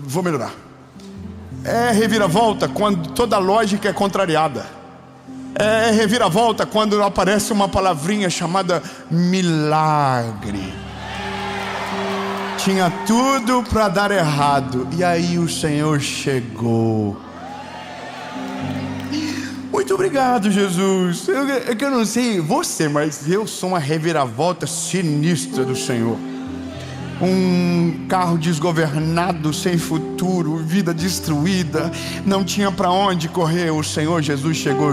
Vou melhorar. É reviravolta quando toda lógica é contrariada. É reviravolta quando aparece uma palavrinha chamada milagre. Tinha tudo para dar errado, e aí o Senhor chegou. Muito obrigado, Jesus. Eu não sei você, mas eu sou uma reviravolta sinistra do Senhor. Um carro desgovernado, sem futuro, vida destruída, não tinha para onde correr. O Senhor Jesus chegou.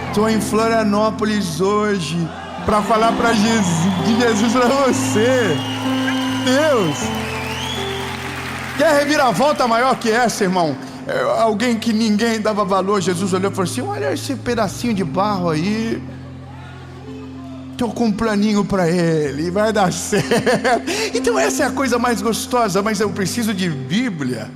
Estou em Florianópolis hoje para falar de Jesus para você. Deus, quer reviravolta maior que essa, irmão? Alguém que ninguém dava valor. Jesus olhou e falou assim: olha esse pedacinho de barro aí, estou com um planinho para ele, vai dar certo. Então essa é a coisa mais gostosa. Mas eu preciso de Bíblia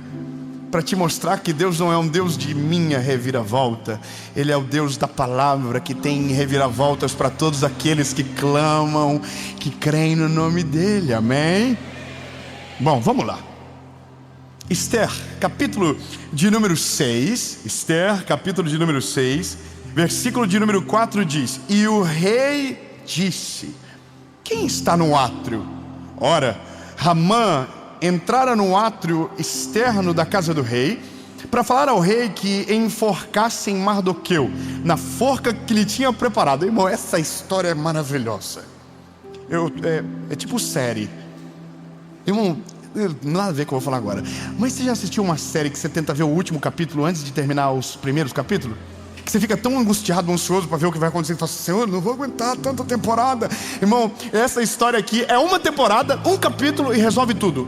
para te mostrar que Deus não é um Deus de minha reviravolta. Ele é o Deus da palavra, que tem reviravoltas para todos aqueles que clamam, que creem no nome dele. Amém? Bom, vamos lá. Esther, capítulo de número 6. Esther, capítulo de número 6, versículo de número 4 diz: e o rei disse: quem está no átrio? Ora, Ramã entrara no átrio externo da casa do rei para falar ao rei que enforcassem Mardoqueu na forca que lhe tinha preparado. Irmão, essa história é maravilhosa. É tipo série. Irmão, nada a ver com o que eu vou falar agora. Mas você já assistiu uma série que você tenta ver o último capítulo antes de terminar os primeiros capítulos? Que você fica tão angustiado, ansioso para ver o que vai acontecer, e fala assim: Senhor, não vou aguentar tanta temporada. Irmão, essa história aqui é uma temporada, um capítulo e resolve tudo.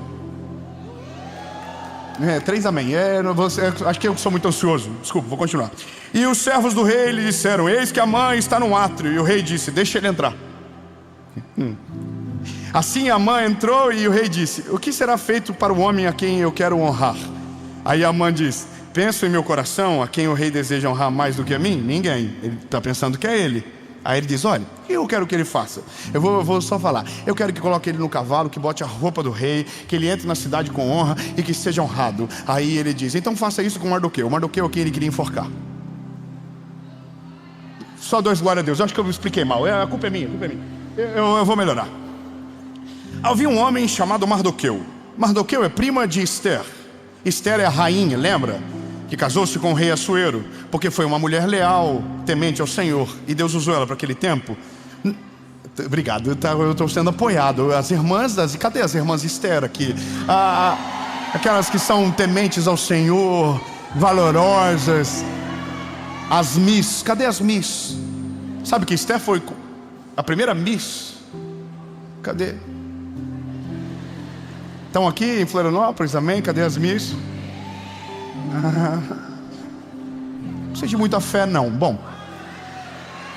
3 amém. Acho que eu sou muito ansioso. Desculpa, vou continuar. E os servos do rei lhe disseram: eis que a mãe está no átrio. E o rei disse: deixa ele entrar. Assim a mãe entrou e o rei disse: o que será feito para o homem a quem eu quero honrar? Aí a mãe diz: penso em meu coração, a quem o rei deseja honrar mais do que a mim? Ninguém. Ele está pensando que é ele. Aí ele diz: olha, o que eu quero que ele faça? Eu vou só falar. Eu quero que coloque ele no cavalo, que bote a roupa do rei, que ele entre na cidade com honra e que seja honrado. Aí ele diz: então faça isso com Mardoqueu. Mardoqueu é quem ele queria enforcar. Só 2 glória a Deus. Eu acho que eu expliquei mal. A culpa é minha, Eu vou melhorar. Havia um homem chamado Mardoqueu. Mardoqueu é prima de Esther. Esther é a rainha, lembra? Que casou-se com o rei Assuero, porque foi uma mulher leal, temente ao Senhor, e Deus usou ela para aquele tempo. Obrigado, eu estou sendo apoiado. As irmãs, cadê as irmãs Esther aqui? Aquelas que são tementes ao Senhor, valorosas. As Miss, cadê as Miss? Sabe que Esther foi a primeira Miss? Cadê? Estão aqui em Florianópolis, amém? Cadê as Miss? Não sei de muita fé não. Bom,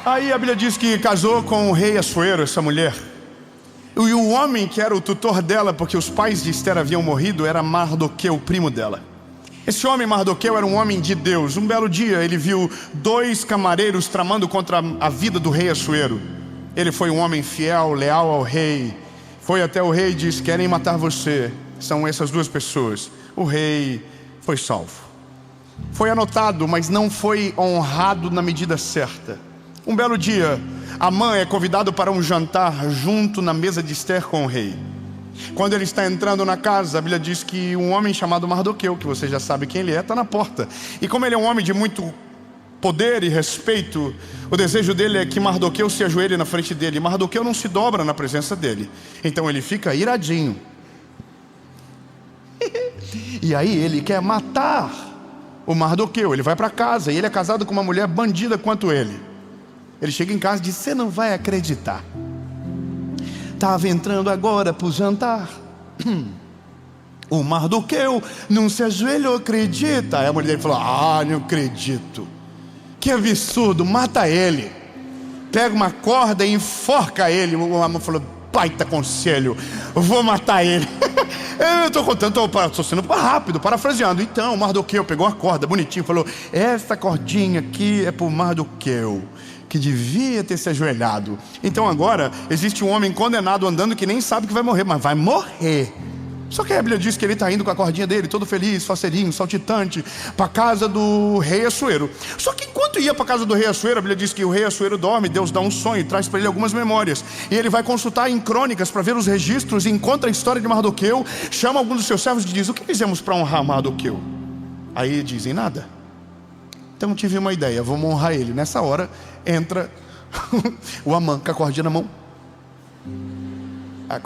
aí a Bíblia diz que casou com o rei Assuero, essa mulher. E o homem que era o tutor dela, porque os pais de Esther haviam morrido, era Mardoqueu, o primo dela. Esse homem Mardoqueu era um homem de Deus. Um belo dia ele viu 2 camareiros tramando contra a vida do rei Assuero. Ele foi um homem fiel, leal ao rei. Foi até o rei e disse: querem matar você. São essas 2 pessoas. O rei foi salvo. Foi anotado, mas não foi honrado na medida certa. Um belo dia, Amã é convidado para um jantar junto na mesa de Esther com o rei. Quando ele está entrando na casa, a Bíblia diz que um homem chamado Mardoqueu, que você já sabe quem ele é, está na porta. E como ele é um homem de muito poder e respeito, o desejo dele é que Mardoqueu se ajoelhe na frente dele. E Mardoqueu não se dobra na presença dele. Então ele fica iradinho. E aí ele quer matar o Mardoqueu. Ele vai para casa e ele é casado com uma mulher bandida quanto ele. Ele chega em casa e diz: você não vai acreditar, estava entrando agora para o jantar, o Mardoqueu não se ajoelhou, acredita? Aí a mulher dele falou: não acredito, que absurdo, mata ele, pega uma corda e enforca ele. O amor falou: baita conselho, vou matar ele. Eu estou contando, estou sendo rápido, parafraseando. Então Mardoqueu pegou a corda bonitinho, falou: essa cordinha aqui é para o Mardoqueu, que devia ter se ajoelhado. Então agora existe um homem condenado andando que nem sabe que vai morrer, mas vai morrer. Só que a Bíblia diz que ele está indo com a cordinha dele, todo feliz, faceirinho, saltitante, para a casa do rei Assuero. Só que enquanto ia para a casa do rei Assuero, a Bíblia diz que o rei Assuero dorme, Deus dá um sonho, traz para ele algumas memórias. E ele vai consultar em crônicas para ver os registros, encontra a história de Mardoqueu, chama alguns dos seus servos e diz: o que fizemos para honrar Mardoqueu? Aí dizem: nada. Então tive uma ideia, vamos honrar ele. Nessa hora entra o Amã com a cordinha na mão.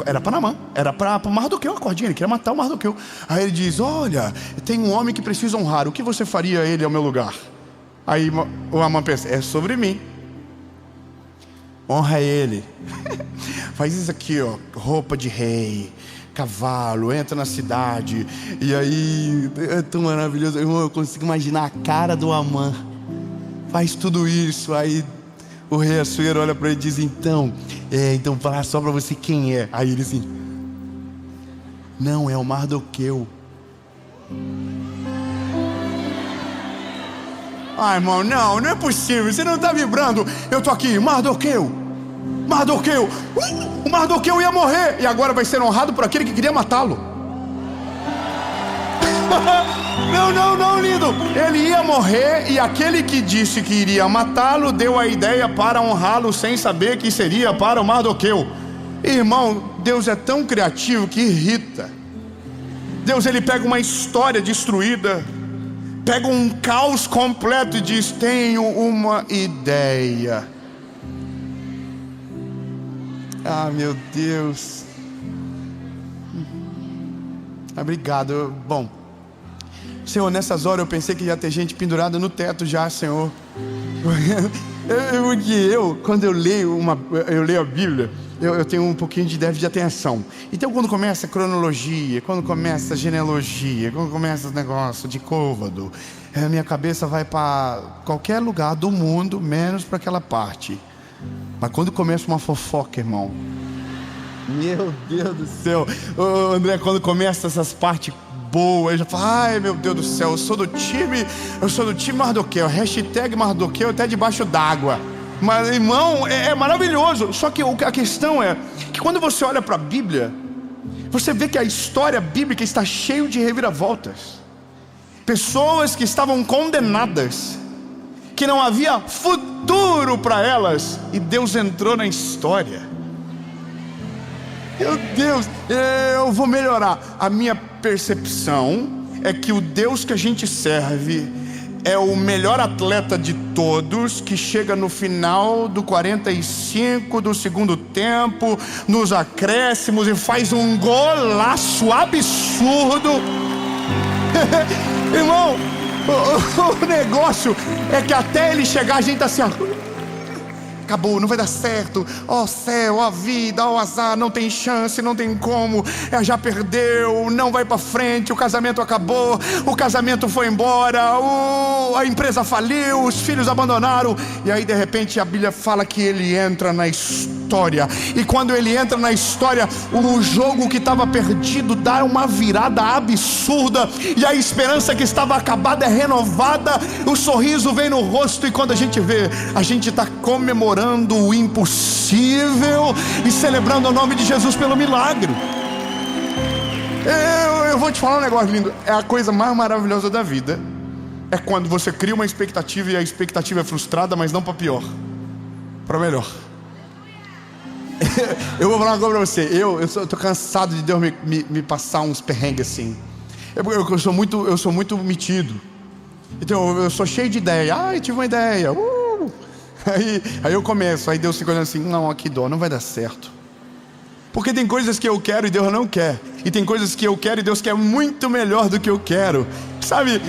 Era para Naamã, era para Mardoqueu a cordinha, ele queria matar o Mardoqueu. Aí ele diz: olha, tem um homem que precisa honrar, o que você faria a ele ao meu lugar? Aí o Amã pensa: é sobre mim. Honra ele. Faz isso aqui, ó, roupa de rei, cavalo, entra na cidade. E aí, é tão maravilhoso, eu consigo imaginar a cara do Amã. Faz tudo isso, aí o rei Assuero olha para ele e diz: então falar só para você quem é. Aí ele assim: não, é o Mardoqueu. Ah, irmão, não é possível, você não está vibrando. Eu estou aqui, Mardoqueu, o Mardoqueu ia morrer e agora vai ser honrado por aquele que queria matá-lo. Não, lindo. Ele ia morrer e aquele que disse que iria matá-lo deu a ideia para honrá-lo sem saber que seria para o Mardoqueu. Irmão, Deus é tão criativo que irrita. Deus, ele pega uma história destruída, pega um caos completo e diz: tenho uma ideia. Ah, meu Deus. Obrigado. Bom, Senhor, nessas horas eu pensei que ia ter gente pendurada no teto já, Senhor. Quando eu leio a Bíblia, eu tenho um pouquinho de déficit de atenção. Então quando começa a cronologia, quando começa a genealogia, quando começa os negócios de côvado, a minha cabeça vai para qualquer lugar do mundo, menos para aquela parte. Mas quando começa uma fofoca, irmão, meu Deus do céu, André, quando começa essas partes boas, eu já falo: ai meu Deus do céu, eu sou do time Mardoqueu, hashtag Mardoqueu até debaixo d'água. Mas irmão, é maravilhoso. Só que a questão é que quando você olha para a Bíblia, você vê que a história bíblica está cheia de reviravoltas. Pessoas que estavam condenadas, que não havia futuro para elas, e Deus entrou na história. Meu Deus, eu vou melhorar. A minha percepção é que o Deus que a gente serve é o melhor atleta de todos, que chega no final do 45 do segundo tempo, nos acréscimos, e faz um golaço absurdo. Irmão, o negócio é que até ele chegar a gente tá assim, ó: acabou, não vai dar certo, ó céu, ó vida, ó azar, não tem chance, não tem como, já perdeu, não vai pra frente, o casamento acabou, o casamento foi embora, a empresa faliu, os filhos abandonaram. E aí de repente a Bíblia fala que ele entra na história, e quando ele entra na história, o jogo que estava perdido dá uma virada absurda, e a esperança que estava acabada é renovada, o sorriso vem no rosto, e quando a gente vê, a gente está comemorando o impossível e celebrando o nome de Jesus pelo milagre. Eu vou te falar um negócio lindo. É a coisa mais maravilhosa da vida, é quando você cria uma expectativa e a expectativa é frustrada, mas não para pior, para melhor. Eu vou falar uma coisa para você. Eu tô cansado de Deus me passar uns perrengues assim. Eu sou muito metido. Então eu sou cheio de ideia. Eu tive uma ideia. Aí eu começo, aí Deus fica olhando assim: não, aqui dó, não vai dar certo. Porque tem coisas que eu quero e Deus não quer, e tem coisas que eu quero e Deus quer muito melhor do que eu quero, sabe?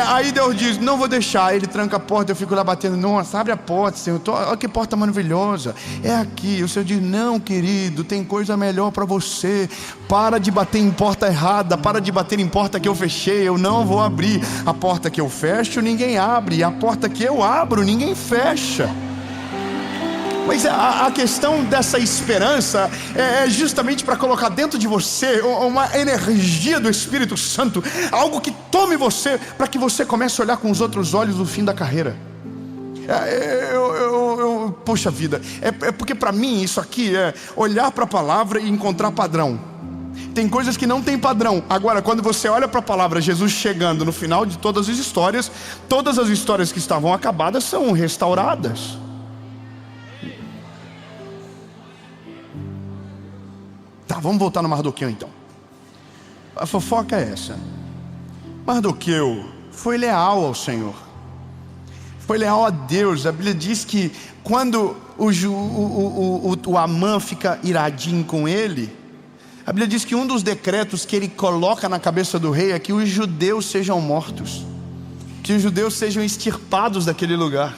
Aí Deus diz: não vou deixar. Ele tranca a porta, eu fico lá batendo: nossa, abre a porta, Senhor, olha que porta maravilhosa, é aqui. O Senhor diz: não, querido, tem coisa melhor para você. Para de bater em porta errada, para de bater em porta que eu fechei. Eu não vou abrir. A porta que eu fecho, ninguém abre, e a porta que eu abro, ninguém fecha. Mas a questão dessa esperança é justamente para colocar dentro de você uma energia do Espírito Santo, algo que tome você, para que você comece a olhar com os outros olhos o fim da carreira. Poxa vida, é porque para mim isso aqui é olhar para a palavra e encontrar padrão. Tem coisas que não tem padrão. Agora, quando você olha para a palavra, Jesus chegando no final de todas as histórias que estavam acabadas são restauradas. Tá, vamos voltar no Mardoqueu então. A fofoca é essa. Mardoqueu foi leal ao Senhor, foi leal a Deus. A Bíblia diz que quando o Amã fica iradinho com ele, a Bíblia diz que um dos decretos que ele coloca na cabeça do rei é que os judeus sejam mortos, que os judeus sejam extirpados daquele lugar,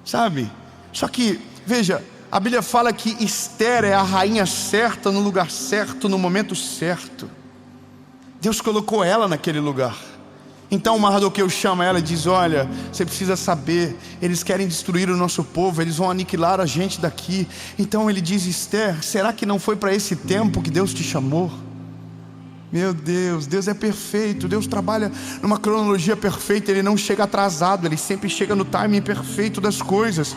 sabe? Só que, veja, a Bíblia fala que Esther é a rainha certa, no lugar certo, no momento certo. Deus colocou ela naquele lugar. Então Mardoqueu chama ela e diz: olha, você precisa saber, eles querem destruir o nosso povo, eles vão aniquilar a gente daqui. Então ele diz: Esther, será que não foi para esse tempo que Deus te chamou? Meu Deus, Deus é perfeito, Deus trabalha numa cronologia perfeita, Ele não chega atrasado, Ele sempre chega no timing perfeito das coisas.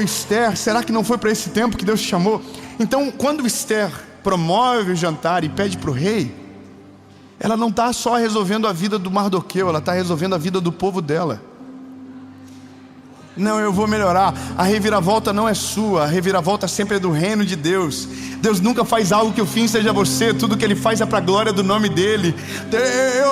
Esther, será que não foi para esse tempo que Deus te chamou? Então quando Esther promove o jantar e pede para o rei, ela não está só resolvendo a vida do Mardoqueu, ela está resolvendo a vida do povo dela. Não, eu vou melhorar. A reviravolta não é sua, a reviravolta sempre é do reino de Deus. Deus nunca faz algo que o fim seja você, tudo que Ele faz é para a glória do nome dEle.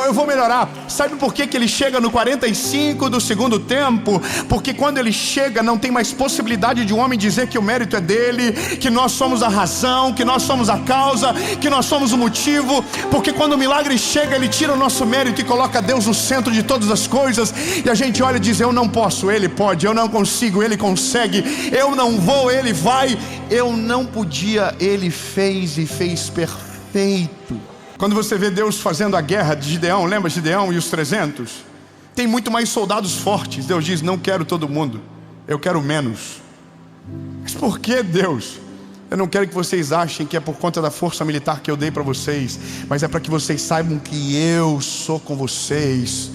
Eu vou melhorar. Sabe por que Ele chega no 45 do segundo tempo? Porque quando Ele chega não tem mais possibilidade de um homem dizer que o mérito é dele, que nós somos a razão, que nós somos a causa, que nós somos o motivo. Porque quando o milagre chega, Ele tira o nosso mérito e coloca Deus no centro de todas as coisas. E a gente olha e diz: eu não posso, Ele pode. Eu não consigo, Ele consegue. Eu não vou, Ele vai. Eu não podia, Ele fez e fez perfeito. Quando você vê Deus fazendo a guerra de Gideão, lembra Gideão e os 300? Tem muito mais soldados fortes. Deus diz: não quero todo mundo, eu quero menos. Mas por que, Deus? Eu não quero que vocês achem que é por conta da força militar que eu dei para vocês, mas é para que vocês saibam que eu sou com vocês.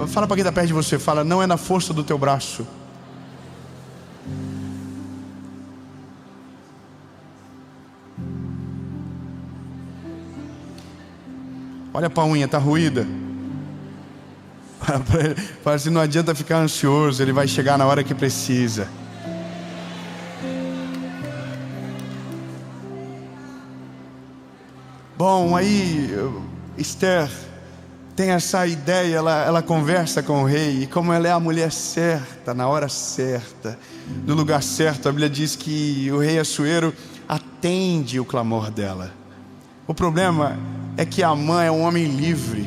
Fala para quem está perto de você, fala: não é na força do teu braço. Olha para a unha, está ruída. Fala assim: não adianta ficar ansioso, ele vai chegar na hora que precisa. Bom, aí Esther tem essa ideia, ela conversa com o rei, e como ela é a mulher certa, na hora certa, no lugar certo, a Bíblia diz que o rei Assuero atende o clamor dela. O problema é que Amã é um homem livre.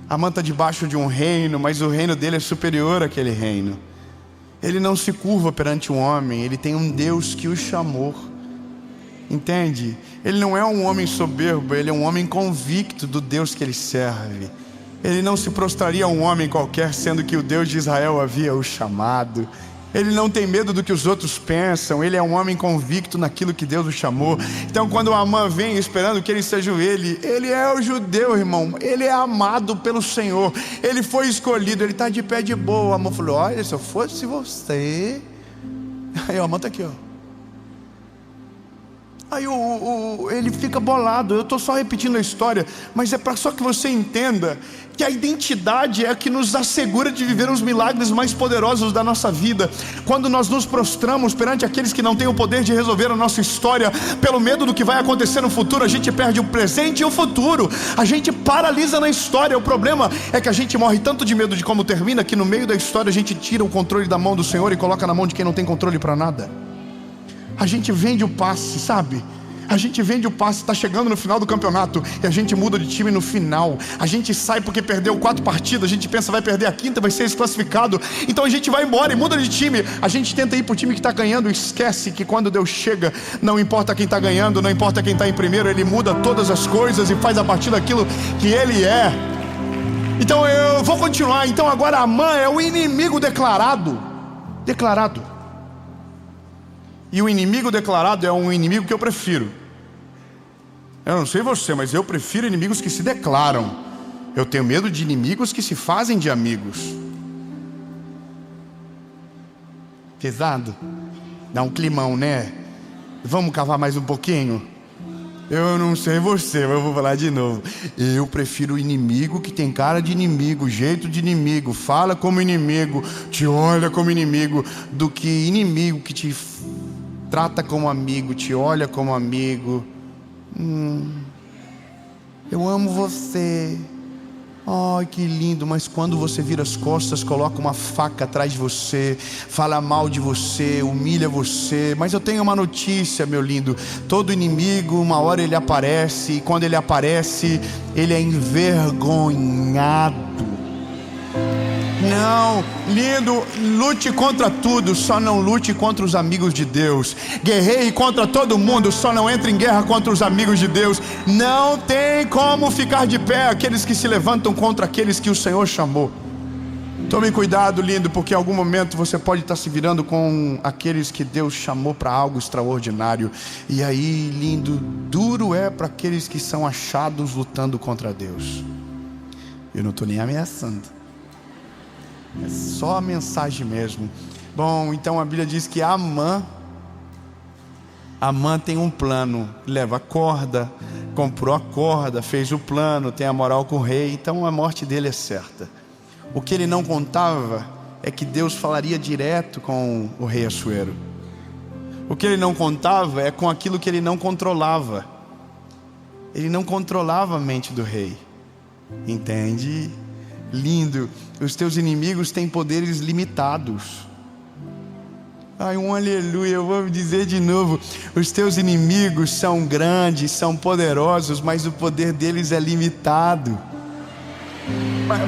Amã está debaixo de um reino, mas o reino dele é superior àquele reino. Ele não se curva perante um homem, ele tem um Deus que o chamou. Entende? Ele não é um homem soberbo, ele é um homem convicto do Deus que ele serve. Ele não se prostraria a um homem qualquer, sendo que o Deus de Israel havia o chamado. Ele não tem medo do que os outros pensam, ele é um homem convicto naquilo que Deus o chamou. Então quando o Amã vem esperando que ele seja ele é o judeu, irmão. Ele é amado pelo Senhor, ele foi escolhido, ele está de pé de boa. O Amã falou: olha, se eu fosse você... Aí o Amã está aqui, ó. Aí ele fica bolado. Eu estou só repetindo a história, mas é para só que você entenda que a identidade é a que nos assegura de viver os milagres mais poderosos da nossa vida. Quando nós nos prostramos perante aqueles que não têm o poder de resolver a nossa história, pelo medo do que vai acontecer no futuro, a gente perde o presente e o futuro. A gente paralisa na história. O problema é que a gente morre tanto de medo de como termina, que no meio da história a gente tira o controle da mão do Senhor e coloca na mão de quem não tem controle para nada. A gente vende o passe, sabe? A gente vende o passe, está chegando no final do campeonato e a gente muda de time no final. A gente sai porque perdeu 4 partidas, a gente pensa vai perder a 5ª, vai ser desclassificado. Então a gente vai embora e muda de time. A gente tenta ir para o time que está ganhando, esquece que quando Deus chega, não importa quem está ganhando, não importa quem está em primeiro, Ele muda todas as coisas e faz a partir daquilo que Ele é. Então eu vou continuar. Então agora Amã é o inimigo declarado. E o inimigo declarado é um inimigo que eu prefiro. Eu não sei você, mas eu prefiro inimigos que se declaram. Eu tenho medo de inimigos que se fazem de amigos. Pesado? Dá um climão, né? Vamos cavar mais um pouquinho? Eu não sei você, mas eu vou falar de novo. Eu prefiro o inimigo que tem cara de inimigo, jeito de inimigo, fala como inimigo, te olha como inimigo, do que inimigo que te trata como amigo, te olha como amigo. Eu amo você. Ai, que lindo, mas quando você vira as costas, coloca uma faca atrás de você, fala mal de você, humilha você. Mas eu tenho uma notícia, meu lindo: todo inimigo, uma hora ele aparece, e quando ele aparece, ele é envergonhado. Não, lindo, lute contra tudo, só não lute contra os amigos de Deus. Guerreie contra todo mundo, só não entre em guerra contra os amigos de Deus. Não tem como ficar de pé aqueles que se levantam contra aqueles que o Senhor chamou. Tome cuidado, lindo, porque em algum momento você pode estar se virando com aqueles que Deus chamou para algo extraordinário. E aí, lindo, duro é para aqueles que são achados lutando contra Deus. Eu não estou nem ameaçando. É só a mensagem mesmo. Bom, então a Bíblia diz que Amã tem um plano. Leva a corda, comprou a corda, fez o plano, tem a moral com o rei. Então a morte dele é certa. O que ele não contava é que Deus falaria direto com o rei Assuero. O que ele não contava é com aquilo que ele não controlava. Ele não controlava a mente do rei. Entende? Lindo, os teus inimigos têm poderes limitados. Ai, um aleluia, eu vou dizer de novo. Os teus inimigos são grandes, são poderosos, mas o poder deles é limitado.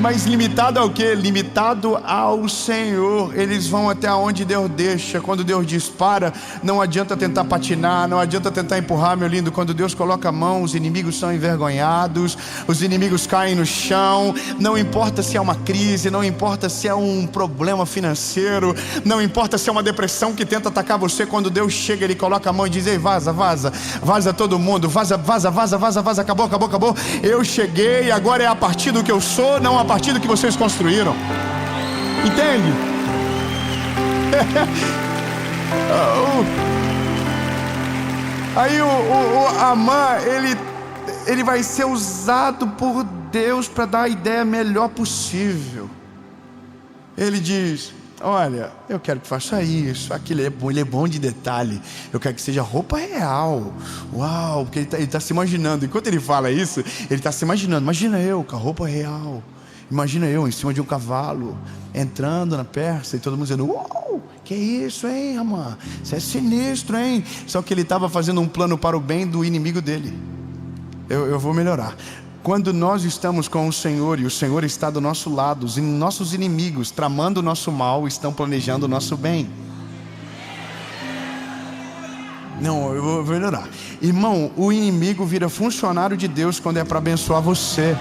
Mas limitado ao quê? Limitado ao Senhor. Eles vão até onde Deus deixa. Quando Deus dispara, não adianta tentar patinar, não adianta tentar empurrar, meu lindo. Quando Deus coloca a mão, os inimigos são envergonhados, os inimigos caem no chão. Não importa se é uma crise, não importa se é um problema financeiro, não importa se é uma depressão que tenta atacar você. Quando Deus chega, Ele coloca a mão e diz: ei, vaza, vaza, vaza todo mundo, vaza, vaza, vaza, vaza, vaza, acabou, acabou, acabou. Eu cheguei, agora é a partir do que eu sou, não a partir do que vocês construíram. Entende? Aí o Amã, ele vai ser usado por Deus para dar a ideia melhor possível. Ele diz: olha, eu quero que faça isso, aquilo é bom, ele é bom de detalhe. Eu quero que seja roupa real. Uau, porque ele está se imaginando. Enquanto ele fala isso, ele está se imaginando. Imagina eu com a roupa real. Imagina eu em cima de um cavalo, entrando na Pérsia, e todo mundo dizendo: uau, que isso, hein, Amã? Isso é sinistro, hein? Só que ele estava fazendo um plano para o bem do inimigo dele. Eu vou melhorar. Quando nós estamos com o Senhor e o Senhor está do nosso lado, os nossos inimigos, tramando o nosso mal, estão planejando o nosso bem. Não, eu vou melhorar. Irmão, o inimigo vira funcionário de Deus quando é para abençoar você.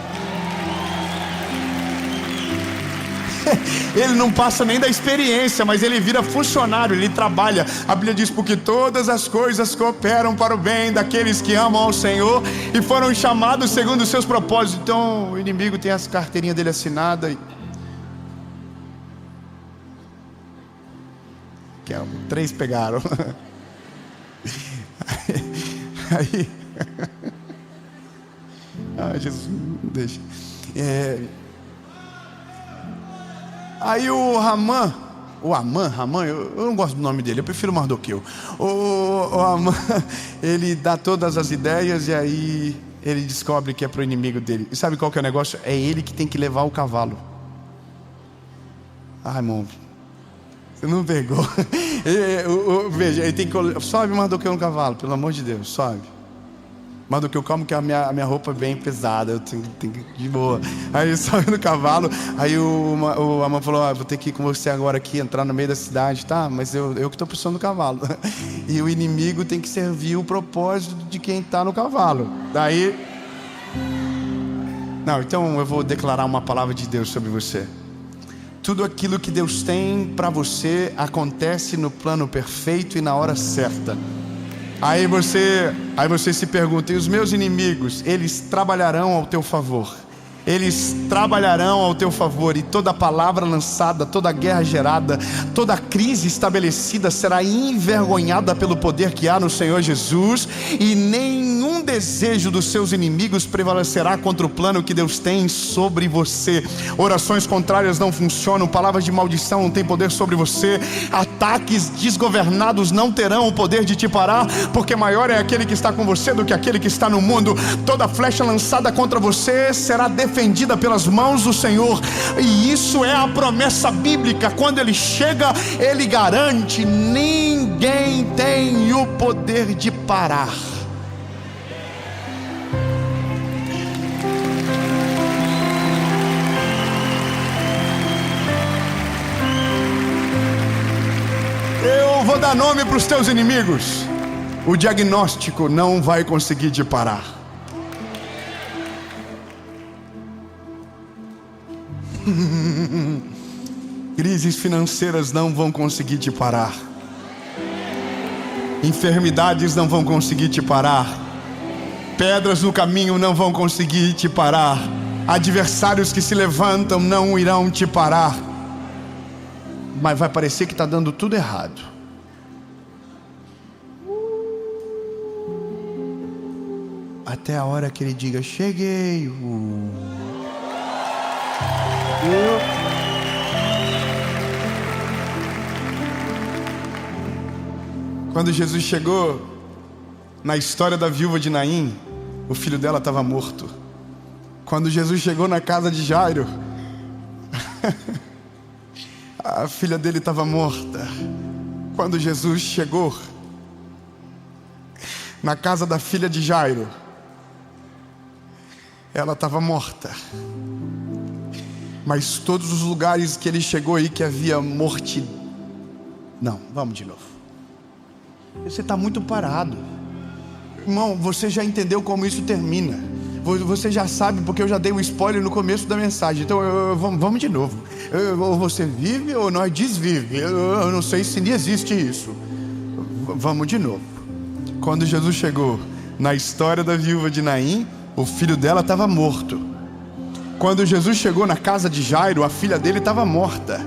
Ele não passa nem da experiência, mas ele vira funcionário, ele trabalha. A Bíblia diz: porque todas as coisas cooperam para o bem daqueles que amam ao Senhor e foram chamados segundo os seus propósitos. Então o inimigo tem as carteirinhas dele assinada que é, 3 pegaram. Aí ai, Jesus, deixa. Aí o Amã, eu não gosto do nome dele, eu prefiro Mardoqueu. O Amã, ele dá todas as ideias e aí ele descobre que é para o inimigo dele. E sabe qual que é o negócio? É ele que tem que levar o cavalo. Ai, irmão, você não pegou. Veja, ele tem que... Sobe Mardoqueu no cavalo, pelo amor de Deus, sobe. Mardoqueu, calma que a minha roupa é bem pesada, eu tenho que ir de boa. Aí ele sobe no cavalo, aí o Amã falou: vou ter que ir com você agora aqui, entrar no meio da cidade, tá? Mas eu que estou puxando o cavalo. E o inimigo tem que servir o propósito de quem está no cavalo. Daí... Não, então eu vou declarar uma palavra de Deus sobre você. Tudo aquilo que Deus tem para você acontece no plano perfeito e na hora certa. Aí você se pergunta: e os meus inimigos, eles trabalharão ao teu favor, eles trabalharão ao teu favor, e toda palavra lançada, toda guerra gerada, toda crise estabelecida será envergonhada pelo poder que há no Senhor Jesus, e nenhum desejo dos seus inimigos prevalecerá contra o plano que Deus tem sobre você. Orações contrárias não funcionam, palavras de maldição não têm poder sobre você, ataques desgovernados não terão o poder de te parar, porque maior é aquele que está com você do que aquele que está no mundo. Toda flecha lançada contra você será defendida pelas mãos do Senhor, e isso é a promessa bíblica. Quando Ele chega, Ele garante: ninguém tem o poder de parar. Eu vou dar nome para os teus inimigos. O diagnóstico não vai conseguir te parar. Crises financeiras não vão conseguir te parar. Enfermidades não vão conseguir te parar. Pedras no caminho não vão conseguir te parar. Adversários que se levantam não irão te parar. Mas vai parecer que está dando tudo errado. Até a hora que Ele diga: cheguei. Quando Jesus chegou na história da viúva de Naim, o filho dela estava morto. Quando Jesus chegou na casa de Jairo, a filha dele estava morta. Quando Jesus chegou na casa da filha de Jairo, ela estava morta. Mas todos os lugares que Ele chegou aí que havia morte... Não, vamos de novo. Você está muito parado. Irmão, você já entendeu como isso termina. Você já sabe, porque eu já dei um spoiler no começo da mensagem. Então vamos de novo. Ou você vive ou nós desvive. Eu não sei se existe isso. Vamos de novo. Quando Jesus chegou na história da viúva de Naim, o filho dela estava morto. Quando Jesus chegou na casa de Jairo, a filha dele estava morta.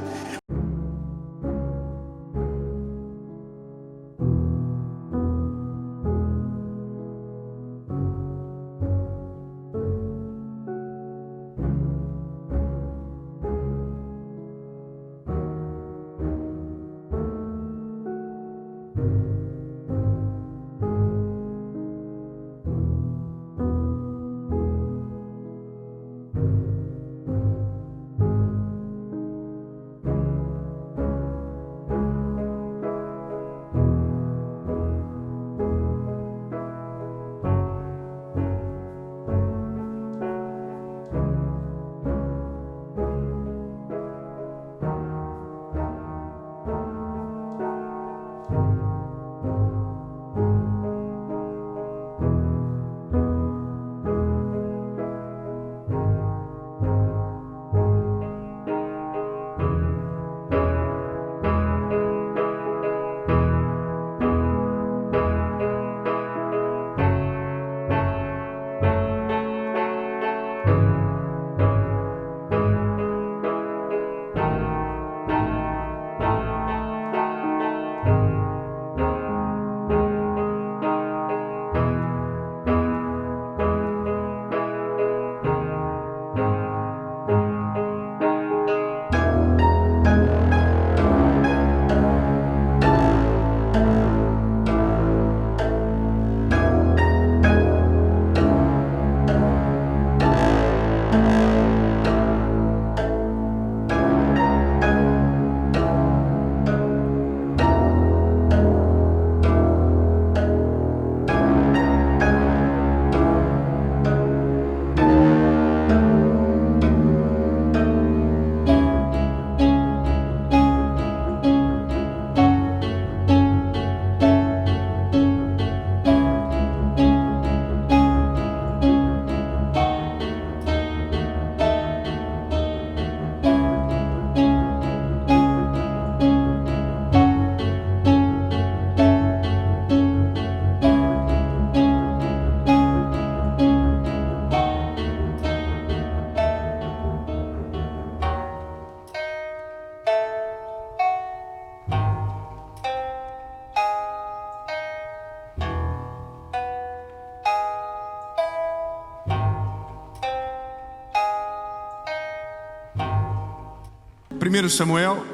1 Samuel,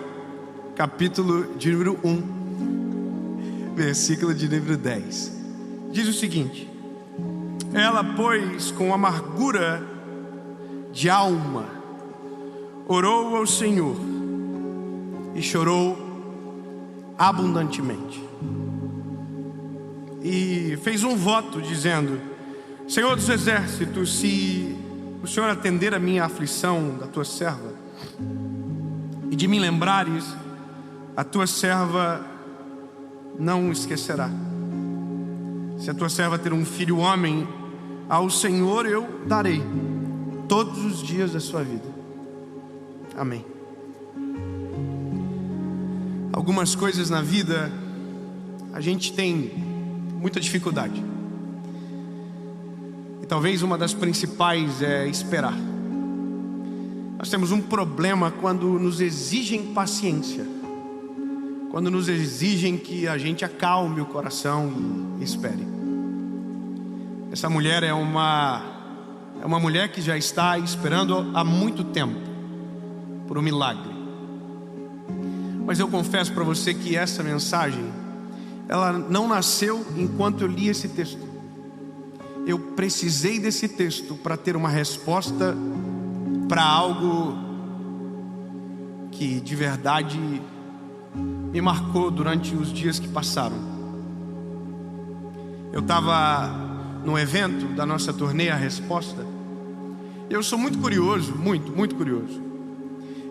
capítulo de número 1, versículo de número 10. Diz o seguinte: ela, pois, com amargura de alma, orou ao Senhor e chorou abundantemente. E fez um voto dizendo: Senhor dos exércitos, se o Senhor atender a minha aflição da tua serva, e de me lembrares, a tua serva não esquecerá. Se a tua serva ter um filho homem, ao Senhor eu darei todos os dias da sua vida. Amém. Algumas coisas na vida a gente tem muita dificuldade, e talvez uma das principais é esperar. Nós temos um problema quando nos exigem paciência, quando nos exigem que a gente acalme o coração e espere. Essa mulher é uma mulher que já está esperando há muito tempo por um milagre. Mas eu confesso para você que essa mensagem, ela não nasceu enquanto eu li esse texto. Eu precisei desse texto para ter uma resposta para algo que de verdade me marcou durante os dias que passaram. Eu estava no evento da nossa turnê A Resposta. Eu sou muito curioso, muito curioso.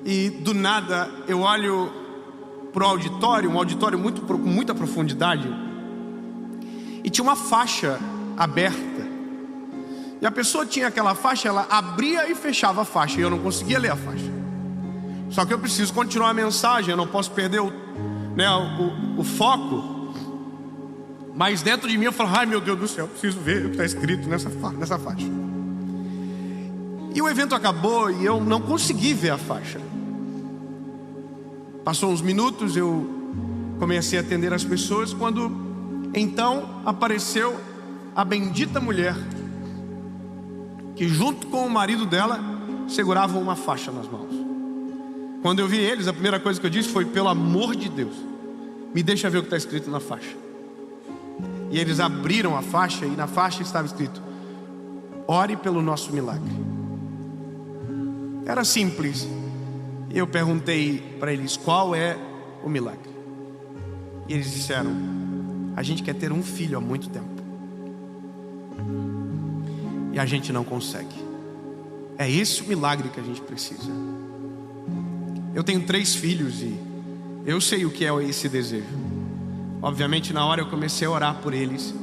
E do nada eu olho para o auditório, um auditório com muita profundidade, e tinha uma faixa aberta. E a pessoa tinha aquela faixa, ela abria e fechava a faixa, e eu não conseguia ler a faixa. Só que eu preciso continuar a mensagem, eu não posso perder o foco. Mas dentro de mim eu falo: ai meu Deus do céu, eu preciso ver o que está escrito nessa faixa. E o evento acabou e eu não consegui ver a faixa. Passou uns minutos, eu comecei a atender as pessoas, quando então apareceu a bendita mulher que junto com o marido dela seguravam uma faixa nas mãos. Quando eu vi eles, a primeira coisa que eu disse foi: pelo amor de Deus, me deixa ver o que está escrito na faixa. E eles abriram a faixa, e na faixa estava escrito: ore pelo nosso milagre. Era simples. E eu perguntei para eles: qual é o milagre? E eles disseram: a gente quer ter um filho há muito tempo e a gente não consegue. É esse o milagre que a gente precisa. Eu tenho 3 filhos e eu sei o que é esse desejo. Obviamente na hora eu comecei a orar por eles.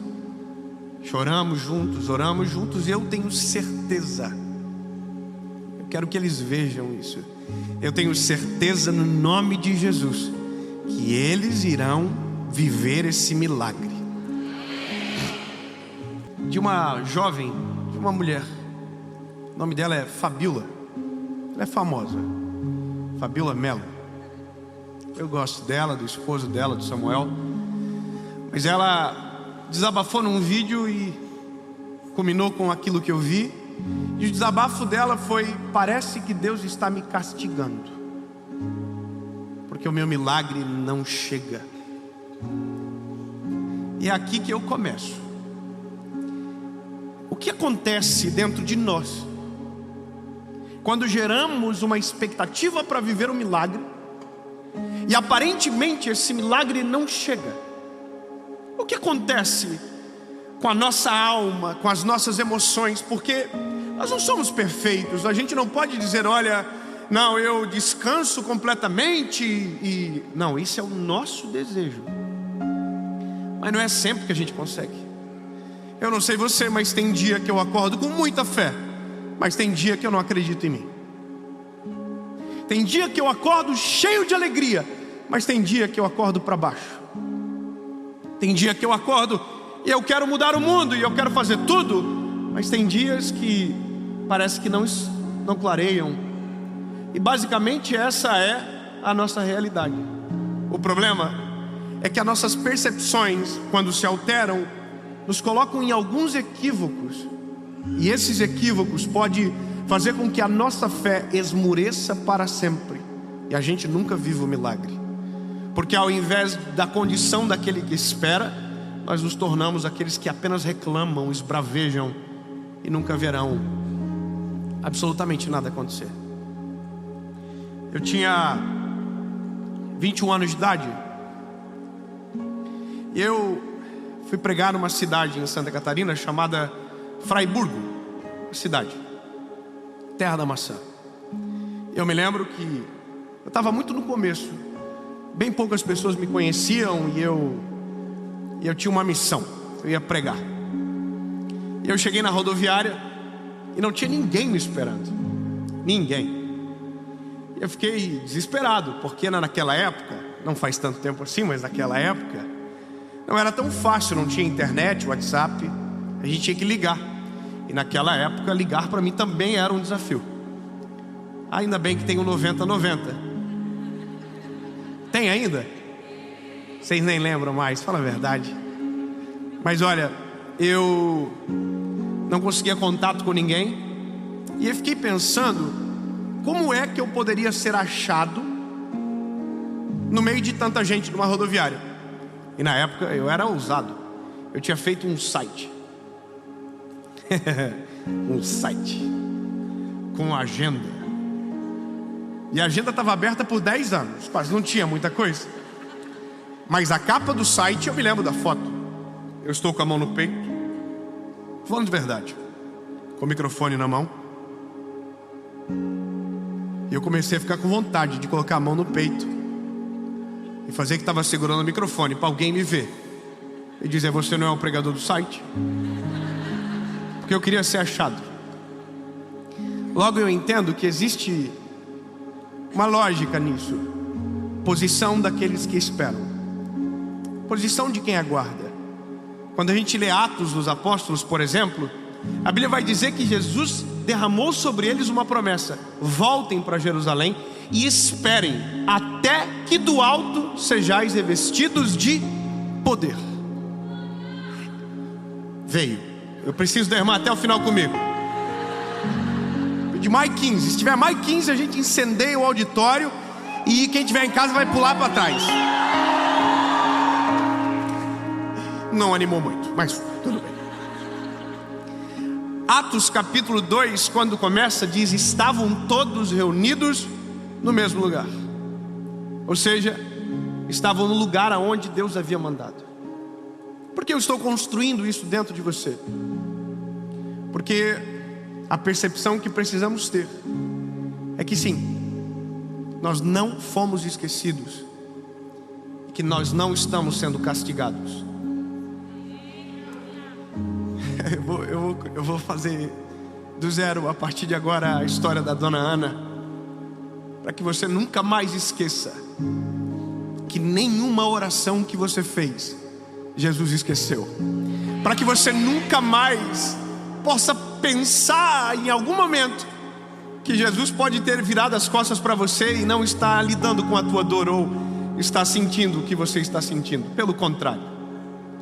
Choramos juntos, oramos juntos, e eu tenho certeza, eu quero que eles vejam isso, eu tenho certeza no nome de Jesus que eles irão viver esse milagre. De uma jovem, de uma mulher, o nome dela é Fabiola. Ela é famosa, Fabiola Mello. Eu gosto dela, do esposo dela, do Samuel. Mas ela desabafou num vídeo e culminou com aquilo que eu vi. E o desabafo dela foi: parece que Deus está me castigando, porque o meu milagre não chega. E é aqui que eu começo. O que acontece dentro de nós quando geramos uma expectativa para viver um milagre e aparentemente esse milagre não chega? O que acontece com a nossa alma, com as nossas emoções? Porque nós não somos perfeitos. A gente não pode dizer: olha, não, eu descanso completamente e... Não, isso é o nosso desejo. Mas não é sempre que a gente consegue. Eu não sei você, mas tem dia que eu acordo com muita fé, mas tem dia que eu não acredito em mim. Tem dia que eu acordo cheio de alegria, mas tem dia que eu acordo para baixo. Tem dia que eu acordo e eu quero mudar o mundo e eu quero fazer tudo, mas tem dias que parece que não clareiam. E basicamente essa é a nossa realidade. O problema é que as nossas percepções, quando se alteram, nos colocam em alguns equívocos. E esses equívocos podem fazer com que a nossa fé esmureça para sempre, e a gente nunca vive o milagre. Porque ao invés da condição daquele que espera, nós nos tornamos aqueles que apenas reclamam, esbravejam e nunca verão absolutamente nada acontecer. Eu tinha 21 anos de idade. Eu fui pregar numa cidade em Santa Catarina chamada Fraiburgo, cidade, terra da maçã. Eu me lembro que eu estava muito no começo, bem poucas pessoas me conheciam e eu tinha uma missão, eu ia pregar. E eu cheguei na rodoviária e não tinha ninguém me esperando, ninguém. Eu fiquei desesperado, porque naquela época, não faz tanto tempo assim, mas naquela época não era tão fácil, não tinha internet, WhatsApp, a gente tinha que ligar. E naquela época ligar para mim também era um desafio. Ainda bem que tem o 9090. Tem ainda? Vocês nem lembram mais, fala a verdade. Mas olha, eu não conseguia contato com ninguém. E eu fiquei pensando, como é que eu poderia ser achado no meio de tanta gente numa rodoviária? E na época eu era ousado. Eu tinha feito um site. Um site com agenda. E a agenda estava aberta por 10 anos. Quase não tinha muita coisa. Mas a capa do site, eu me lembro da foto. Eu estou com a mão no peito, falando de verdade, com o microfone na mão. E eu comecei a ficar com vontade de colocar a mão no peito e fazer que estava segurando o microfone para alguém me ver e dizer: você não é o pregador do site? Porque eu queria ser achado. Logo eu entendo que existe uma lógica nisso. Posição daqueles que esperam, posição de quem aguarda. Quando a gente lê Atos dos Apóstolos, por exemplo, a Bíblia vai dizer que Jesus derramou sobre eles uma promessa: voltem para Jerusalém e esperem até que do alto sejais revestidos de poder. Veio. Eu preciso derramar até o final comigo. De mais 15. Se tiver mais 15, a gente incendeia o auditório e quem tiver em casa vai pular para trás. Não animou muito, mas tudo bem. Atos capítulo 2, quando começa, diz: estavam todos reunidos no mesmo lugar. Ou seja, estavam no lugar aonde Deus havia mandado. Por que eu estou construindo isso dentro de você? Porque a percepção que precisamos ter é que sim, nós não fomos esquecidos, e que nós não estamos sendo castigados. Eu vou fazer do zero a partir de agora a história da dona Ana, para que você nunca mais esqueça que nenhuma oração que você fez Jesus esqueceu, para que você nunca mais possa pensar em algum momento que Jesus pode ter virado as costas para você e não está lidando com a tua dor ou está sentindo o que você está sentindo. Pelo contrário.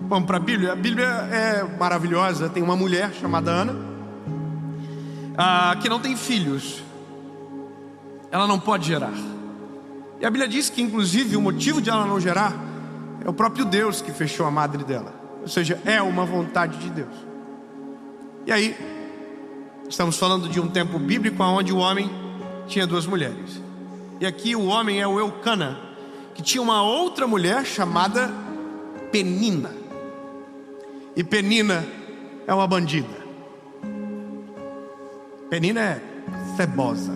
Vamos para a Bíblia. A Bíblia é maravilhosa. Tem uma mulher chamada Ana, que não tem filhos. Ela não pode gerar. E a Bíblia diz que inclusive o motivo de ela não gerar é o próprio Deus que fechou a madre dela. Ou seja, é uma vontade de Deus. E aí, estamos falando de um tempo bíblico onde o homem tinha duas mulheres. E aqui o homem é o Eucana, que tinha uma outra mulher chamada Penina. E Penina é uma bandida. Penina é cebosa.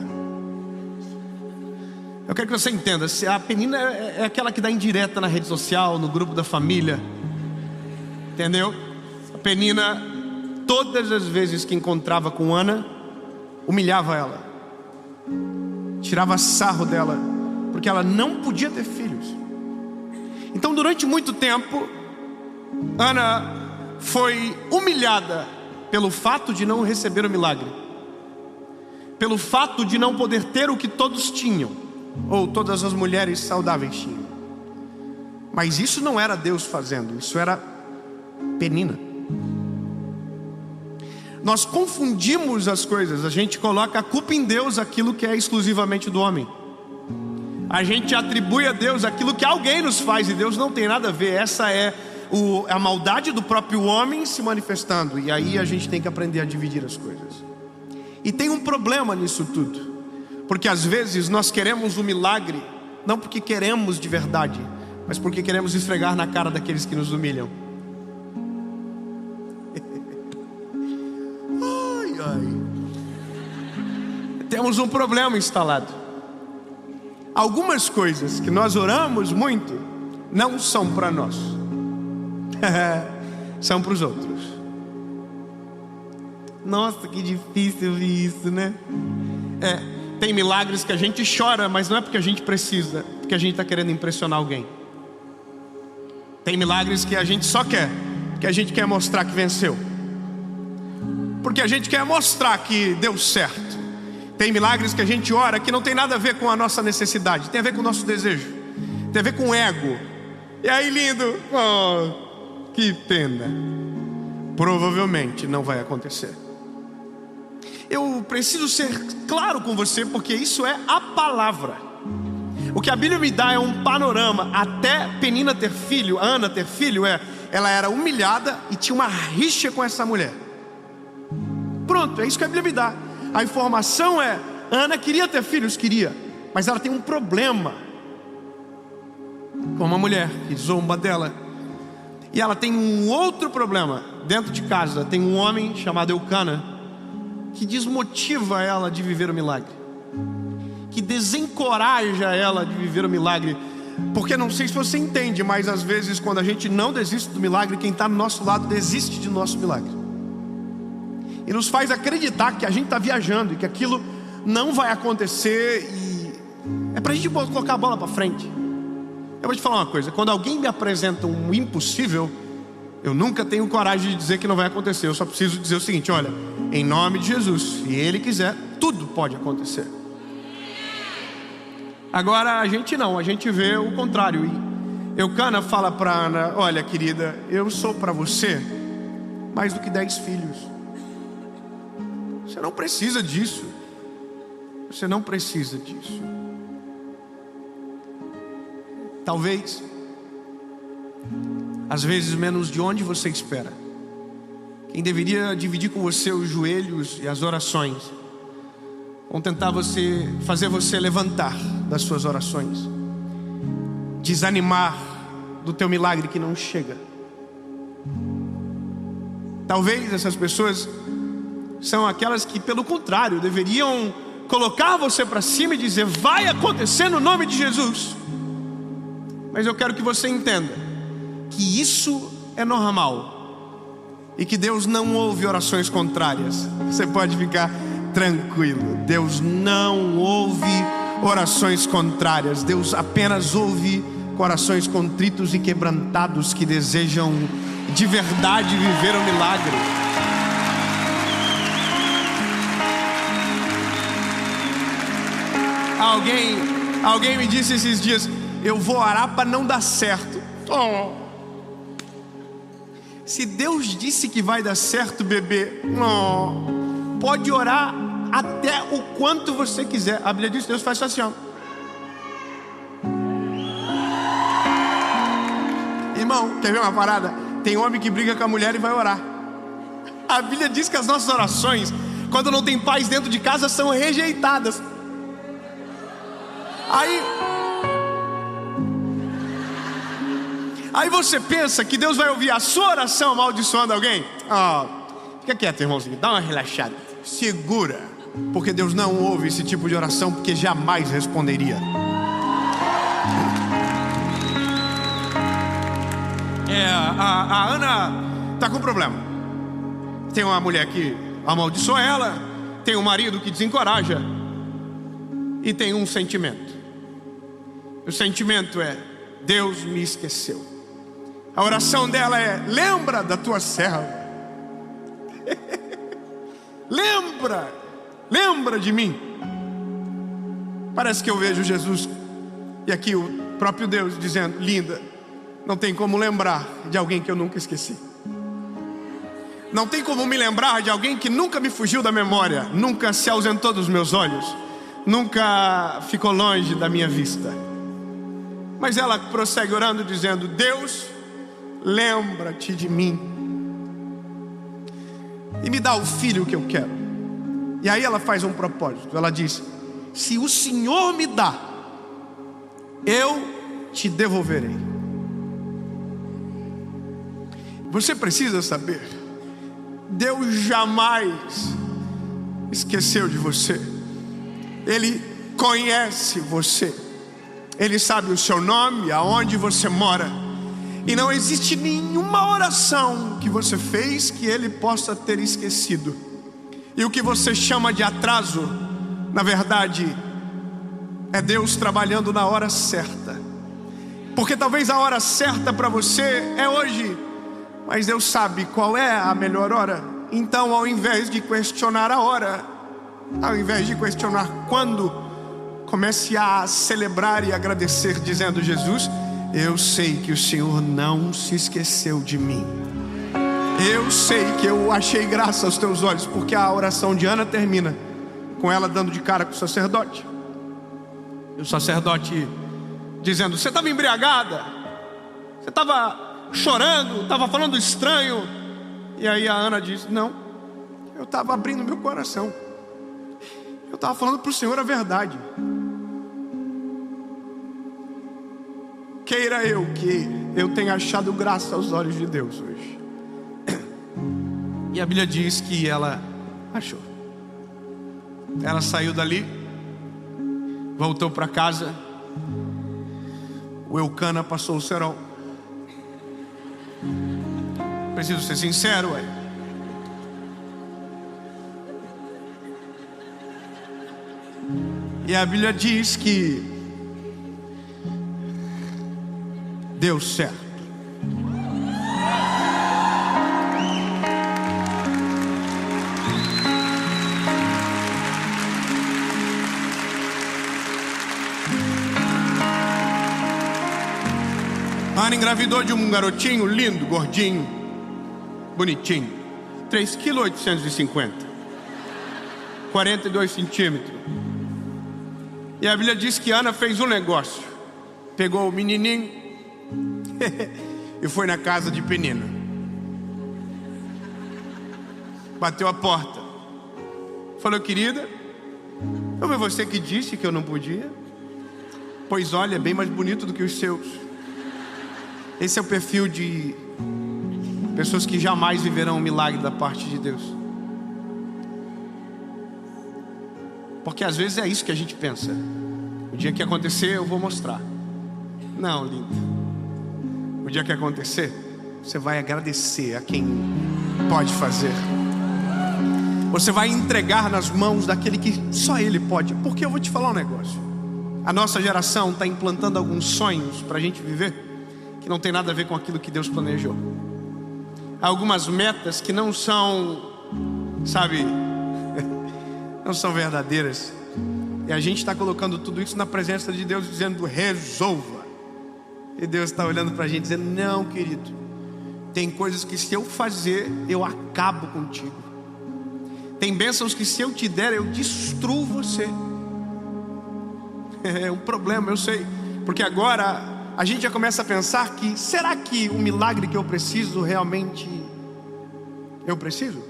Eu quero que você entenda, a Penina é aquela que dá indireta na rede social, no grupo da família. Entendeu? A Penina, todas as vezes que encontrava com Ana, humilhava ela, tirava sarro dela, porque ela não podia ter filhos. Então durante muito tempo Ana foi humilhada pelo fato de não receber o milagre, pelo fato de não poder ter o que todos tinham, ou todas as mulheres saudáveis tinham. Mas isso não era Deus fazendo, isso era Penina. Nós confundimos as coisas. A gente coloca a culpa em Deus, aquilo que é exclusivamente do homem. A gente atribui a Deus aquilo que alguém nos faz, e Deus não tem nada a ver. Essa é a maldade do próprio homem se manifestando. E aí a gente tem que aprender a dividir as coisas. E tem um problema nisso tudo, porque às vezes nós queremos um milagre, não porque queremos de verdade, mas porque queremos esfregar na cara daqueles que nos humilham. Ai, ai. Temos um problema instalado. Algumas coisas que nós oramos muito não são para nós, são para os outros. Nossa, que difícil isso, né? Tem milagres que a gente chora, mas não é porque a gente precisa, porque a gente está querendo impressionar alguém. Tem milagres que a gente só quer, porque a gente quer mostrar que venceu, porque a gente quer mostrar que deu certo. Tem milagres que a gente ora que não tem nada a ver com a nossa necessidade, tem a ver com o nosso desejo, tem a ver com o ego. E aí, lindo, oh, que pena. Provavelmente não vai acontecer. Eu preciso ser claro com você, porque isso é a palavra. O que a Bíblia me dá é um panorama. Até Penina ter filho, Ana ter filho, ela era humilhada e tinha uma rixa com essa mulher. Pronto, é isso que a Bíblia me dá. A informação é: Ana queria ter filhos, queria, mas ela tem um problema com uma mulher que zomba dela. E ela tem um outro problema dentro de casa. Tem um homem chamado Eucana que desmotiva ela de viver o milagre, que desencoraja ela de viver o milagre. Porque não sei se você entende, mas às vezes quando a gente não desiste do milagre, quem está do nosso lado desiste de nosso milagre e nos faz acreditar que a gente está viajando e que aquilo não vai acontecer, e é para a gente colocar a bola para frente. Eu vou te falar uma coisa: quando alguém me apresenta um impossível, eu nunca tenho coragem de dizer que não vai acontecer. Eu só preciso dizer o seguinte: olha, em nome de Jesus, se Ele quiser, tudo pode acontecer. Agora a gente não, a gente vê o contrário. E Eucana fala para Ana: olha, querida, eu sou para você mais do que 10 filhos. Você não precisa disso. Você não precisa disso. Talvez, às vezes menos de onde você espera. Quem deveria dividir com você os joelhos e as orações vão tentar fazer você levantar das suas orações, desanimar do teu milagre que não chega. Talvez essas pessoas são aquelas que, pelo contrário, deveriam colocar você para cima e dizer: vai acontecer no nome de Jesus. Mas eu quero que você entenda que isso é normal e que Deus não ouve orações contrárias. Você pode ficar tranquilo, Deus não ouve orações contrárias. Deus apenas ouve corações contritos e quebrantados que desejam de verdade viver o milagre. Alguém me disse esses dias: eu vou orar para não dar certo. Oh. Se Deus disse que vai dar certo, bebê, pode orar até o quanto você quiser. A Bíblia diz que Deus faz assim, ó. Irmão, quer ver uma parada? Tem homem que briga com a mulher e vai orar. A Bíblia diz que as nossas orações, quando não tem paz dentro de casa, são rejeitadas. Aí você pensa que Deus vai ouvir a sua oração amaldiçoando alguém? Fica quieto, irmãozinho, dá uma relaxada, segura, porque Deus não ouve esse tipo de oração, porque jamais responderia. A Ana está com um problema. Tem uma mulher que amaldiçoa ela, tem um marido que desencoraja, e tem um sentimento. O sentimento é: Deus me esqueceu. A oração dela é: lembra da tua serva. lembra de mim. Parece que eu vejo Jesus, e aqui o próprio Deus dizendo: linda, não tem como lembrar de alguém que eu nunca esqueci. Não tem como me lembrar de alguém que nunca me fugiu da memória, nunca se ausentou dos meus olhos, nunca ficou longe da minha vista. Mas ela prossegue orando, dizendo: Deus, lembra-te de mim e me dá o filho que eu quero. E aí ela faz um propósito. Ela diz: se o Senhor me dá, eu te devolverei. Você precisa saber, Deus jamais esqueceu de você. Ele conhece você. Ele sabe o seu nome, aonde você mora. E não existe nenhuma oração que você fez que Ele possa ter esquecido. E o que você chama de atraso, na verdade, é Deus trabalhando na hora certa. Porque talvez a hora certa para você é hoje, mas Deus sabe qual é a melhor hora. Então, ao invés de questionar a hora, ao invés de questionar quando, comece a celebrar e agradecer, dizendo: Jesus, eu sei que o Senhor não se esqueceu de mim. Eu sei que eu achei graça aos teus olhos. Porque a oração de Ana termina com ela dando de cara com o sacerdote. E o sacerdote dizendo: você estava embriagada, você estava chorando, estava falando estranho. E aí a Ana diz: não, eu estava abrindo meu coração, eu estava falando para o Senhor a verdade. Queira eu que eu tenha achado graça aos olhos de Deus hoje. E a Bíblia diz que ela achou. Ela saiu dali, voltou para casa. O Eucana passou o cerol. Preciso ser sincero, ué. E a Bíblia diz que deu certo. Ana engravidou de um garotinho lindo, gordinho, bonitinho, 3,850 kg, 42 centímetros. E a Bíblia diz que Ana fez um negócio. Pegou o menininho e foi na casa de Penina. Bateu a porta. Falou: querida, não foi você que disse que eu não podia? Pois olha, é bem mais bonito do que os seus. Esse é o perfil de pessoas que jamais viverão um milagre da parte de Deus. Porque às vezes é isso que a gente pensa: o dia que acontecer eu vou mostrar. Não, lindo. O dia que acontecer, você vai agradecer a quem pode fazer. Você vai entregar nas mãos daquele que só Ele pode. Porque eu vou te falar um negócio: a nossa geração está implantando alguns sonhos para a gente viver que não tem nada a ver com aquilo que Deus planejou. Há algumas metas que não são, sabe, não são verdadeiras. E a gente está colocando tudo isso na presença de Deus, dizendo: resolva. E Deus está olhando para a gente dizendo: não, querido, tem coisas que se eu fazer, eu acabo contigo. Tem bênçãos que se eu te der, eu destruo você. É um problema, eu sei. Porque agora a gente já começa a pensar que, será que o milagre que eu preciso, realmente eu preciso?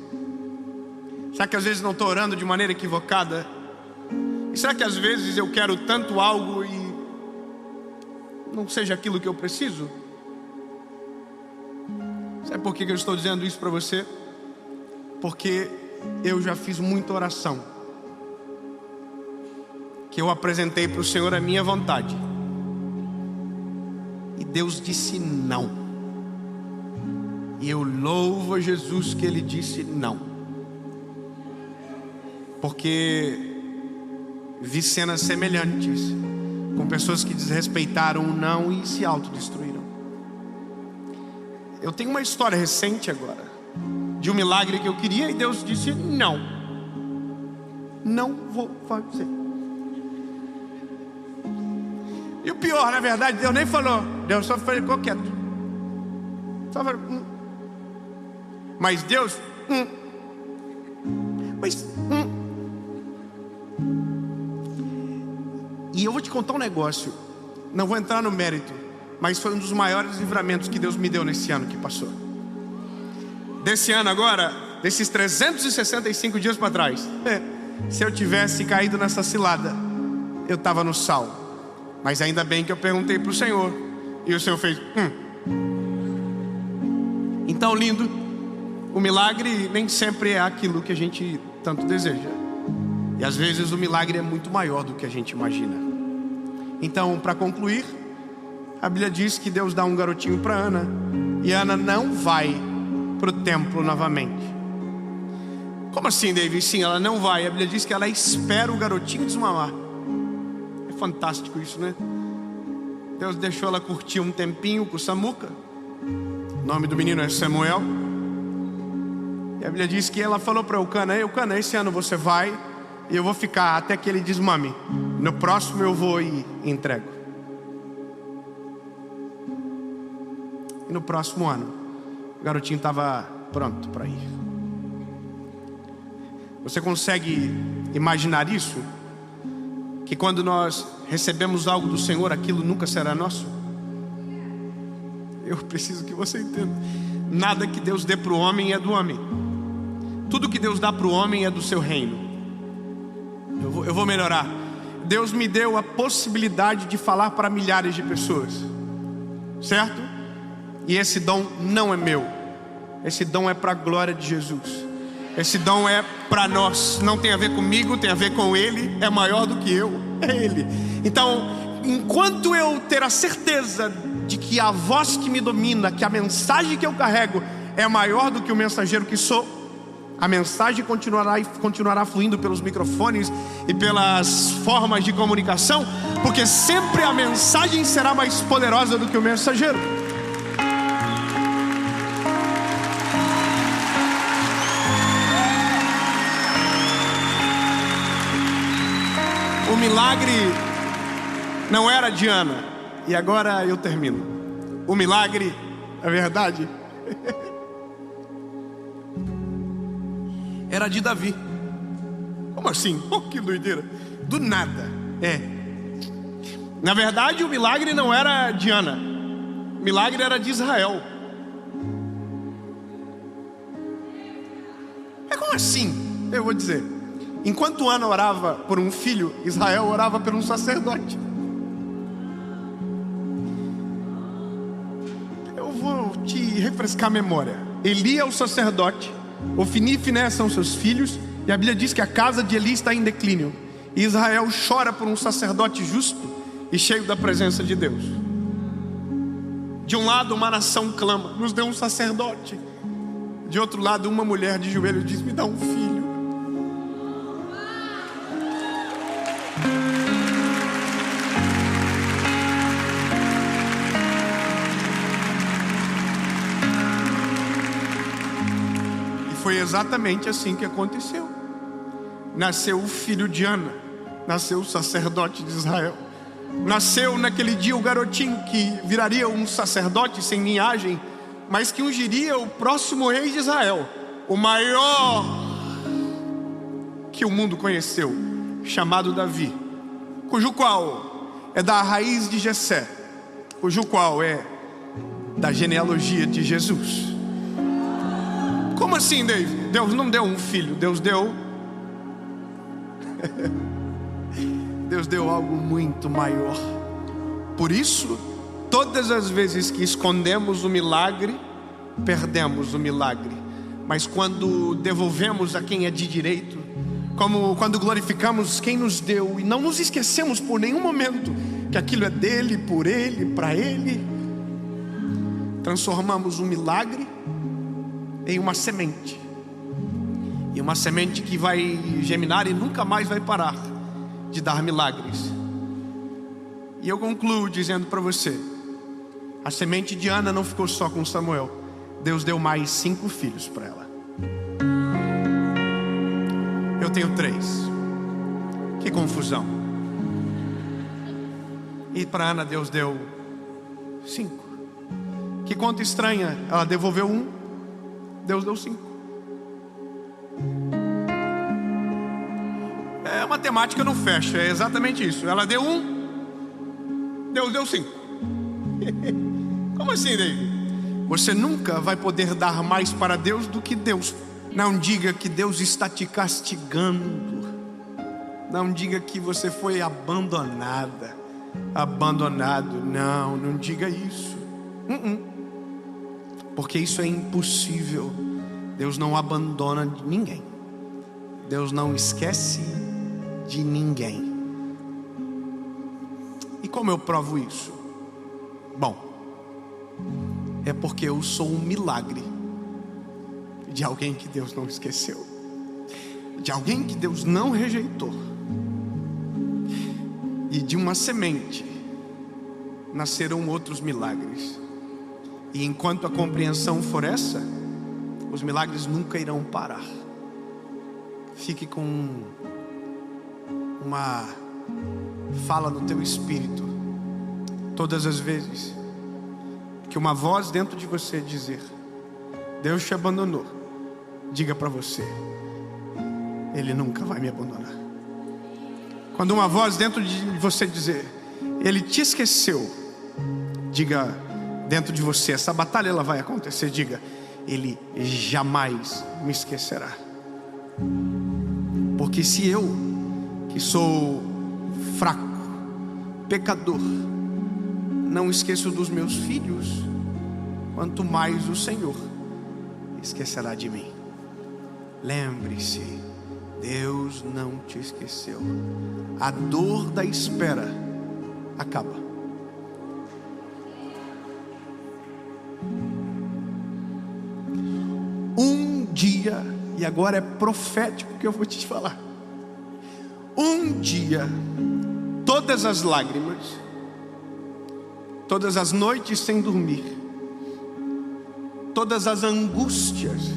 Será que às vezes não estou orando de maneira equivocada? E será que às vezes eu quero tanto algo e não seja aquilo que eu preciso? Sabe por que eu estou dizendo isso para você? Porque eu já fiz muita oração que eu apresentei para o Senhor a minha vontade, e Deus disse não. E eu louvo a Jesus que Ele disse não. Porque vi cenas semelhantes com pessoas que desrespeitaram o não e se autodestruíram. Eu tenho uma história recente agora de um milagre que eu queria e Deus disse não. Não vou fazer. E o pior, na verdade, Deus nem falou. Deus só ficou quieto. Só falou Mas Deus Mas eu vou te contar um negócio. Não vou entrar no mérito, mas foi um dos maiores livramentos que Deus me deu nesse ano que passou. Desse ano agora, desses 365 dias para trás. Se eu tivesse caído nessa cilada, eu estava no sal. Mas ainda bem que eu perguntei para o Senhor, e o Senhor fez Então, lindo, o milagre nem sempre é aquilo que a gente tanto deseja. E às vezes o milagre é muito maior do que a gente imagina. Então, para concluir, a Bíblia diz que Deus dá um garotinho para Ana, e Ana não vai para o templo novamente. Como assim, David? Sim, ela não vai. A Bíblia diz que ela espera o garotinho desmamar. É fantástico isso, né? Deus deixou ela curtir um tempinho com o Samuca. O nome do menino é Samuel. E a Bíblia diz que ela falou para Eucana: Eucana, esse ano você vai e eu vou ficar até que ele desmame. No próximo eu vou e entrego. E no próximo ano o garotinho estava pronto para ir. Você consegue imaginar isso? Que quando nós recebemos algo do Senhor, aquilo nunca será nosso? Eu preciso que você entenda. Nada que Deus dê para o homem é do homem. Tudo que Deus dá para o homem é do seu reino. Eu vou melhorar. Deus me deu a possibilidade de falar para milhares de pessoas, certo? E esse dom não é meu. Esse dom é para a glória de Jesus. Esse dom é para nós. Não tem a ver comigo, tem a ver com Ele. É maior do que eu, é Ele. Então, enquanto eu ter a certeza de que a voz que me domina, que a mensagem que eu carrego é maior do que o mensageiro que sou, a mensagem continuará fluindo pelos microfones e pelas formas de comunicação, porque sempre a mensagem será mais poderosa do que o mensageiro. O milagre não era de Ana. E agora eu termino. O milagre, é verdade, era de Davi. Como assim? Oh, que doideira. Do nada. Na verdade, o milagre não era de Ana. O milagre era de Israel. Como assim? Eu vou dizer. Enquanto Ana orava por um filho, Israel orava por um sacerdote. Eu vou te refrescar a memória. Eli é o sacerdote, Ofni e Finéias são seus filhos, e a Bíblia diz que a casa de Eli está em declínio. E Israel chora por um sacerdote justo e cheio da presença de Deus. De um lado uma nação clama: nos dê um sacerdote. De outro lado uma mulher de joelho diz: me dá um filho. Foi exatamente assim que aconteceu. Nasceu o filho de Ana, nasceu o sacerdote de Israel. Nasceu naquele dia o garotinho que viraria um sacerdote sem linhagem, mas que ungiria o próximo rei de Israel, o maior que o mundo conheceu, chamado Davi, cujo qual é da raiz de Jessé, cujo qual é da genealogia de Jesus. Como assim, David? Deus não deu um filho, Deus deu algo muito maior. Por isso, todas as vezes que escondemos o milagre, perdemos o milagre. Mas quando devolvemos a quem é de direito, como quando glorificamos quem nos deu e não nos esquecemos por nenhum momento que aquilo é dele, por ele, para ele, transformamos um milagre em uma semente. E uma semente que vai germinar e nunca mais vai parar de dar milagres. E eu concluo dizendo para você: a semente de Ana não ficou só com Samuel. Deus deu mais 5 filhos para ela. Eu tenho 3. Que confusão. E para Ana Deus deu 5. Que conta estranha. Ela devolveu 1, Deus deu 5. A matemática não fecha, é exatamente isso. Ela deu 1, Deus deu 5. Como assim, David? Você nunca vai poder dar mais para Deus do que Deus. Não diga que Deus está te castigando. Não diga que você foi abandonado. Não diga isso. Porque isso é impossível. Deus não abandona ninguém. Deus não esquece de ninguém. E como eu provo isso? Bom, é porque eu sou um milagre de alguém que Deus não esqueceu, de alguém que Deus não rejeitou. E de uma semente nascerão outros milagres. E enquanto a compreensão for essa, os milagres nunca irão parar. Fique com uma fala no teu espírito, todas as vezes que uma voz dentro de você dizer: Deus te abandonou, diga para você: Ele nunca vai me abandonar. Quando uma voz dentro de você dizer: Ele te esqueceu, diga dentro de você: essa batalha ela vai acontecer, diga: Ele jamais me esquecerá. Porque se eu, que sou fraco, pecador, não esqueço dos meus filhos, quanto mais o Senhor esquecerá de mim. Lembre-se, Deus não te esqueceu. A dor da espera acaba. Um dia, e agora é profético que eu vou te falar. Um dia, todas as lágrimas, todas as noites sem dormir, todas as angústias,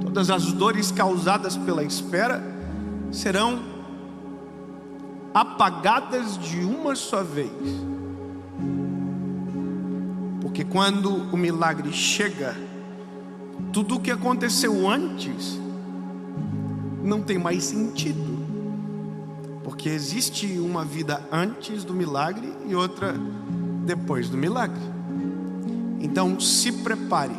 todas as dores causadas pela espera serão apagadas de uma só vez. Porque quando o milagre chega, tudo o que aconteceu antes não tem mais sentido. Porque existe uma vida antes do milagre e outra depois do milagre. Então se prepare